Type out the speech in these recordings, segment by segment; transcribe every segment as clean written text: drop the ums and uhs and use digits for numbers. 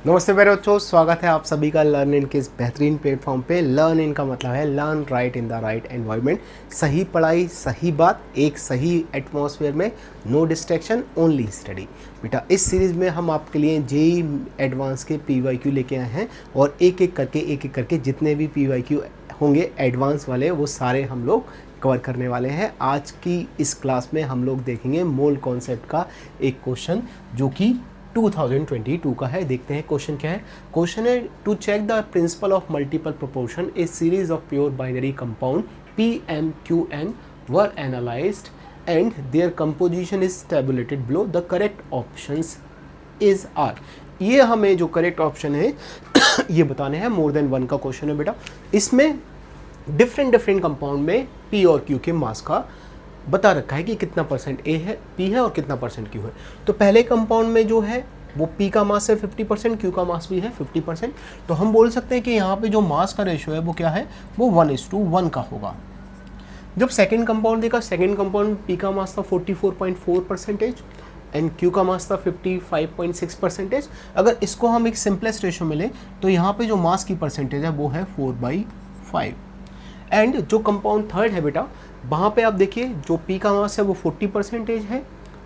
नमस्ते मेरे बच्चों, स्वागत है आप सभी का लर्न इन के इस बेहतरीन प्लेटफॉर्म पे। लर्न इन का मतलब है learn right in the right environment. सही पढ़ाई, सही बात, एक सही एटमॉस्फेयर में, नो डिस्ट्रैक्शन, ओनली स्टडी। बेटा इस सीरीज़ में हम आपके लिए जेई एडवांस के PYQ लेके आए हैं और एक एक करके जितने भी PYQ होंगे एडवांस वाले वो सारे हम लोग कवर करने वाले हैं। आज की इस क्लास में हम लोग देखेंगे मोल कॉन्सेप्ट का एक क्वेश्चन जो कि 2022 का है। देखते हैं क्वेश्चन क्या है। क्वेश्चन है to check the principle of multiple proportion a series of pure binary compound PMQN were analysed and their composition is tabulated below the correct options is are. ये हमें जो करेक्ट ऑप्शन है ये बताने हैं। मोर देन वन का question है बेटा। इसमें डिफरेंट कंपाउंड में P और Q के मास का बता रखा है कि कितना परसेंट A है, P है और कितना परसेंट Q है। तो पहले कंपाउंड में जो है वो P का मास है 50%, Q का मास भी है 50%। तो हम बोल सकते हैं कि यहाँ पे जो मास का रेशियो है वो क्या है, वो 1:1 का होगा। जब सेकेंड कंपाउंड देखा, सेकेंड कंपाउंड P का मास था 44.4% एंड Q का मास था 55.6%। अगर इसको हम एक सिंपलेस्ट रेशियो में लें तो यहाँ पे जो मास की परसेंटेज है वो है 4/5। एंड जो कंपाउंड थर्ड है बेटा, वहाँ पे आप देखिए जो P का मास है वो 40% है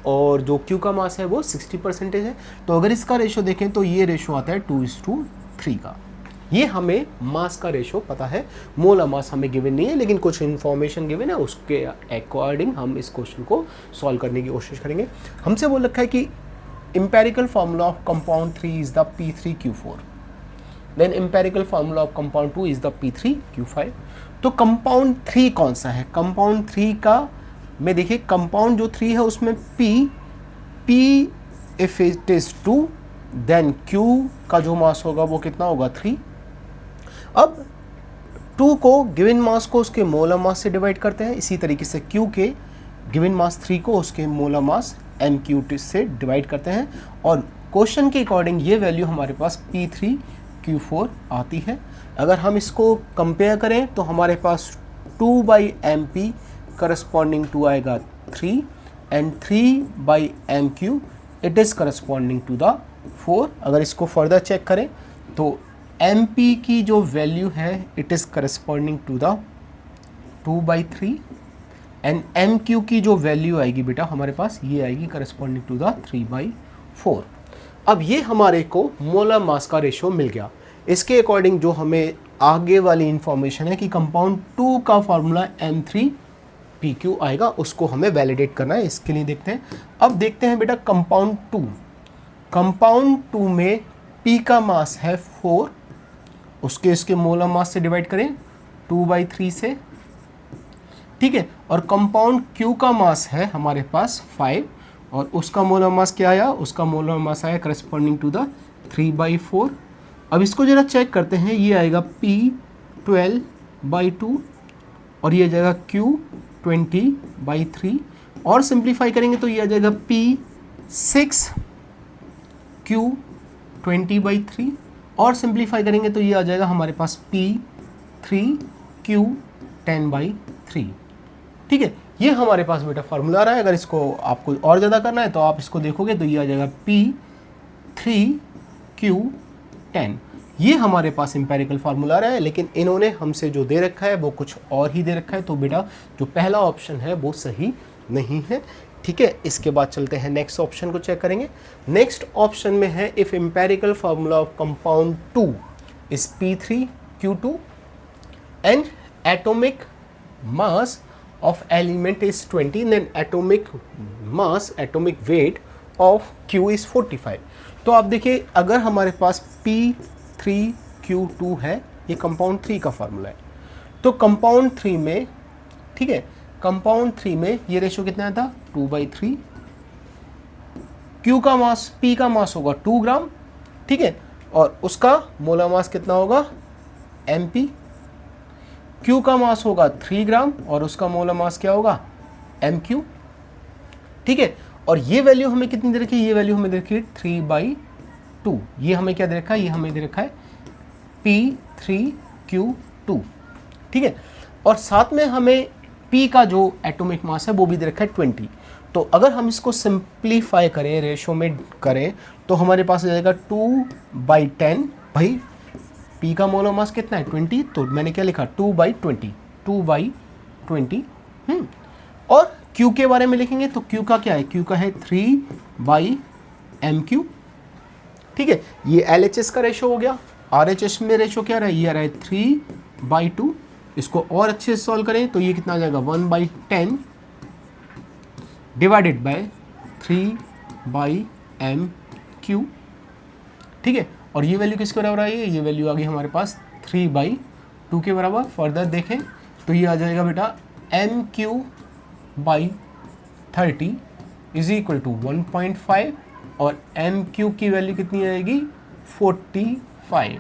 और जो Q का मास है वो 60% है। तो अगर इसका रेशो देखें तो ये रेशो आता है 2:3 का। ये हमें मास का रेशो पता है। मोलर मास हमें गिवन नहीं है लेकिन कुछ इन्फॉर्मेशन गिवन है, उसके अकॉर्डिंग हम इस क्वेश्चन को सॉल्व करने की कोशिश करेंगे। हमसे बोल रखा है कि empirical formula of compound 3 is the P3Q4, then empirical formula of compound 2 is the P3Q5। तो कंपाउंड 3 कौन सा है? कंपाउंड 3 का में देखिए, कंपाउंड जो 3 है उसमें P if it is 2 then Q का जो मास होगा वो कितना होगा 3। अब 2 को गिवन मास को उसके मोलर मास से डिवाइड करते हैं, इसी तरीके से Q के गिवन मास 3 को उसके मोलर मास MQ से डिवाइड करते हैं और क्वेश्चन के अकॉर्डिंग ये वैल्यू हमारे पास P3Q4 आती है। अगर हम इसको कंपेयर करें तो हमारे पास 2/MP करस्पॉन्डिंग टू आएगा 3 and 3/MQ it is corresponding to the 4। अगर इसको फर्दर चेक करें तो MP की जो वैल्यू है it is corresponding to the 2/3 and MQ की जो वैल्यू आएगी बेटा हमारे पास ये आएगी करस्पॉन्डिंग टू द 3/4। अब ये हमारे को मोलर मास का रेशियो मिल गया। इसके अकॉर्डिंग जो हमें आगे वाली इंफॉर्मेशन है कि कंपाउंड 2 का फार्मूला M3PQ आएगा, उसको हमें वैलिडेट करना है। इसके लिए देखते हैं। अब देखते हैं बेटा कंपाउंड 2। कंपाउंड 2 में P का मास है 4, इसके मोलर मास से डिवाइड करें 2/3 से, ठीक है। और कंपाउंड Q का मास है हमारे पास 5 और उसका मोलर मास क्या आया, उसका मोलर मास आया करस्पॉन्डिंग टू द 3/4। अब इसको जरा चेक करते हैं, ये आएगा P12/2 और ये आ जाएगा Q20/3 और सिंप्लीफाई करेंगे तो ये आ जाएगा P6Q20/3 और सिंप्लीफाई करेंगे तो ये आ जाएगा हमारे पास P3Q10/3, ठीक है। ये हमारे पास बेटा फार्मूला आ रहा है। अगर इसको आपको और ज़्यादा करना है तो आप इसको देखोगे तो ये आ जाएगा P3Q10। ये हमारे पास एम्पेरिकल फार्मूला आ रहा है, लेकिन इन्होंने हमसे जो दे रखा है वो कुछ और ही दे रखा है। तो बेटा जो पहला ऑप्शन है वो सही नहीं है, ठीक है। इसके बाद चलते हैं नेक्स्ट ऑप्शन को चेक करेंगे। नेक्स्ट ऑप्शन में है if empirical formula of compound 2 is P3Q2 and atomic mass of element is 20 then atomic weight of Q is 45। तो आप देखिए अगर हमारे पास P3Q2 है, ये कंपाउंड 3 का फार्मूला है, तो कंपाउंड 3 में, ठीक है, कंपाउंड 3 में ये रेशियो कितना था 2/3। Q का मास, P का मास होगा 2 ग्राम, ठीक है, और उसका मोलर मास कितना होगा MP। Q का मास होगा 3 ग्राम और उसका मोलर मास क्या होगा MQ, ठीक है। और ये वैल्यू हमें कितनी दे रखी है, ये वैल्यू हमें दे रखी है 3/2। ये हमें क्या दे रखा है, ये हमें दे रखा है P3Q2, ठीक है। और साथ में हमें P का जो एटॉमिक मास है वो भी दे रखा है 20। तो अगर हम इसको सिंप्लीफाई करें, रेशो में करें, तो हमारे पास आ जाएगा 2/10। भाई P का मोलर मास कितना है 20, तो मैंने क्या लिखा 2/20, 2/20। और Q के बारे में लिखेंगे तो Q का क्या है, Q का है 3/mq। ठीक है, ये LHS का रेशो हो गया। RHS में रेशो क्या रहा है, ये रहा है 3/2। इसको और अच्छे से सॉल्व करें तो ये कितना आ जाएगा 1/10 डिवाइडेड बाय 3/mq। ठीक है, और ये वैल्यू किसके बराबर आई है, ये वैल्यू आ गई हमारे पास 3/2 के बराबर। फर्दर देखें तो ये आ जाएगा बेटा mq/30 इज इक्वल टू 1.5 और mq की वैल्यू कितनी आएगी 45।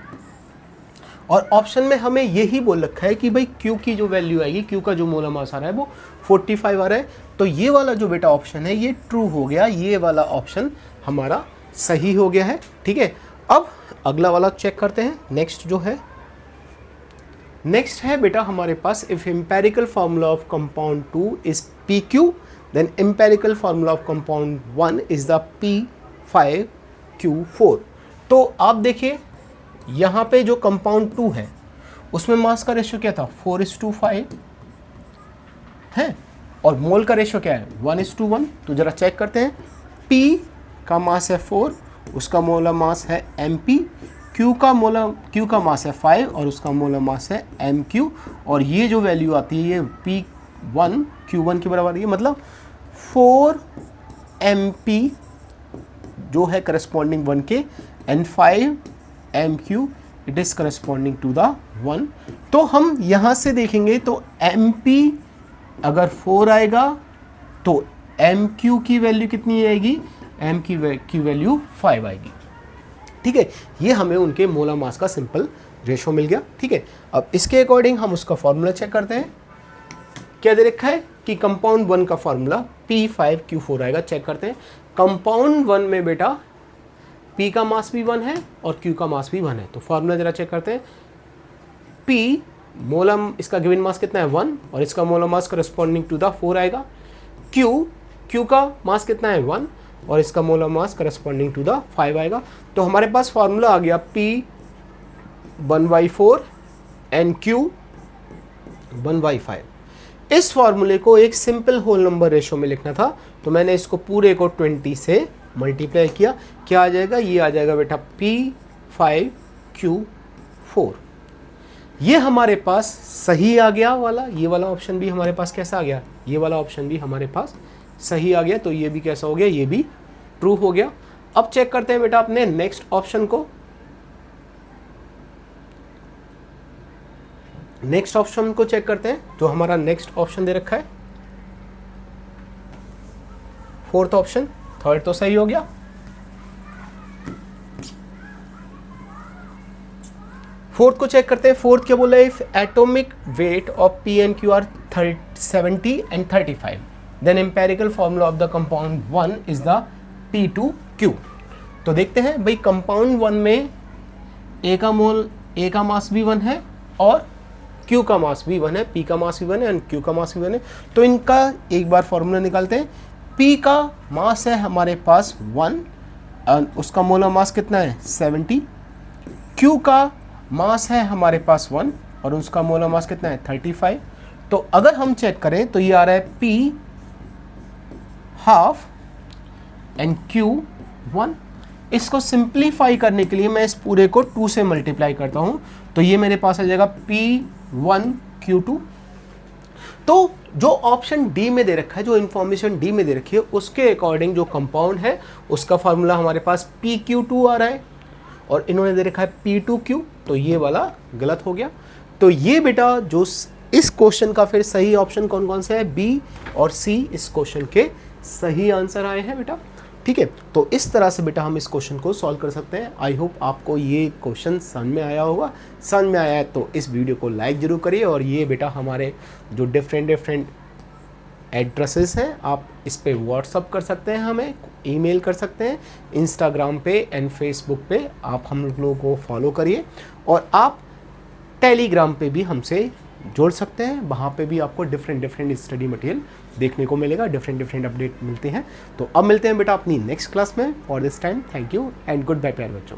और ऑप्शन में हमें यही बोल रखा है कि भाई Q की जो वैल्यू आएगी, Q का जो मोलर मास आ रहा है वो 45 आ रहा है। तो ये वाला जो बेटा ऑप्शन है ये ट्रू हो गया, ये वाला ऑप्शन हमारा सही हो गया है। ठीक है, अब अगला वाला चेक करते हैं। नेक्स्ट जो है, नेक्स्ट है बेटा हमारे पास if empirical formula of compound 2 is PQ then empirical formula of compound 1 is the P5Q4। तो आप देखिए यहाँ पे जो कंपाउंड 2 है उसमें मास का रेशियो क्या था 4:5 है, और मोल का रेशियो क्या है 1:1। तो जरा चेक करते हैं, P का मास है 4, उसका मोलर मास है mp, Q का मास है 5 और उसका मोलर मास है mq। और ये जो वैल्यू आती है ये P1 Q1 के बराबर है, मतलब 4 mp जो है करस्पॉन्डिंग 1 के and 5 mq it is corresponding to the 1। तो हम यहाँ से देखेंगे तो mp अगर 4 आएगा तो mq की वैल्यू कितनी आएगी, m की वैल्यू 5 आएगी। ठीक है, ये हमें उनके मोलर मास का सिंपल रेशो मिल गया। ठीक है, अब इसके अकॉर्डिंग हम उसका फॉर्मूला चेक करते हैं। क्या दे रखा है कि कंपाउंड 1 का फॉर्मूला P5Q4 आएगा। चेक करते हैं, कंपाउंड 1 में बेटा P का मास भी 1 है और Q का मास भी 1 है। तो फॉर्मूला जरा चेक करते हैं, P मोलर, इसका गिवन मास कितना है 1 और इसका molar mass corresponding to the 4 आएगा। Q का मास कितना है 1 और इसका molar mass corresponding to the 5 आएगा। तो हमारे पास फॉर्मूला आ गया P 1/4 एंड Q 1/5। इस फॉर्मूले को एक सिंपल होल नंबर रेशो में लिखना था, तो मैंने इसको पूरे को 20 से मल्टीप्लाई किया। क्या आ जाएगा, ये आ जाएगा बेटा P5Q4। ये हमारे पास सही आ गया वाला, ये वाला ऑप्शन भी हमारे पास कैसा आ गया, ये वाला ऑप्शन भी हमारे पास सही आ गया। तो ये भी कैसा हो गया, ये भी ट्रू हो गया। अब चेक करते हैं बेटा अपने नेक्स्ट ऑप्शन को। नेक्स्ट ऑप्शन को चेक करते हैं, जो हमारा नेक्स्ट ऑप्शन दे रखा है फोर्थ ऑप्शन। थर्ड तो सही हो गया। फोर्थ को चेक करते हैं। फोर्थ क्या बोला है, if atomic weight of P and Q are 70 and 35 then empirical formula of the compound 1 is the P2Q। तो देखते हैं भाई, कंपाउंड 1 में A का मास भी 1 है और Q का मास भी 1 है, P का मास भी 1 है एंड Q का मास भी 1 है। तो इनका एक बार फॉर्मूला निकालते हैं। P का मास है हमारे पास 1 और उसका मोलर मास कितना है 70। Q का मास है हमारे पास 1 और उसका मोलर मास कितना है 35। तो अगर हम चेक करें तो ये आ रहा है P हाफ एंड Q 1। इसको सिंप्लीफाई करने के लिए मैं इस पूरे को 2 से मल्टीप्लाई करता हूं, तो ये मेरे पास आ जाएगा P1Q2। तो जो ऑप्शन डी में दे रखा है, जो इंफॉर्मेशन डी में दे रखी है, उसके अकॉर्डिंग जो कंपाउंड है उसका फॉर्मूला हमारे पास PQ2 आ रहा है और इन्होंने दे रखा है P2Q। तो ये वाला गलत हो गया। तो ये बेटा जो इस क्वेश्चन का फिर सही ऑप्शन कौन कौन से है, बी और सी इस क्वेश्चन के सही आंसर आए हैं बेटा। ठीक है, तो इस तरह से बेटा हम इस क्वेश्चन को सॉल्व कर सकते हैं। आई होप आपको ये क्वेश्चन समझ में आया होगा। समझ में आया है तो इस वीडियो को लाइक जरूर करिए। और ये बेटा हमारे जो डिफरेंट एड्रेसेस हैं, आप इस पे व्हाट्सअप कर सकते हैं, हमें ईमेल कर सकते हैं, इंस्टाग्राम पे एंड फेसबुक पे आप हम लोगों को फॉलो करिए और आप टेलीग्राम पे भी हमसे जोड़ सकते हैं, वहाँ पे भी आपको डिफरेंट स्टडी मटेरियल देखने को मिलेगा, डिफरेंट अपडेट मिलते हैं। तो अब मिलते हैं बेटा अपनी नेक्स्ट क्लास में। For this time thank you and good bye प्यारे बच्चों।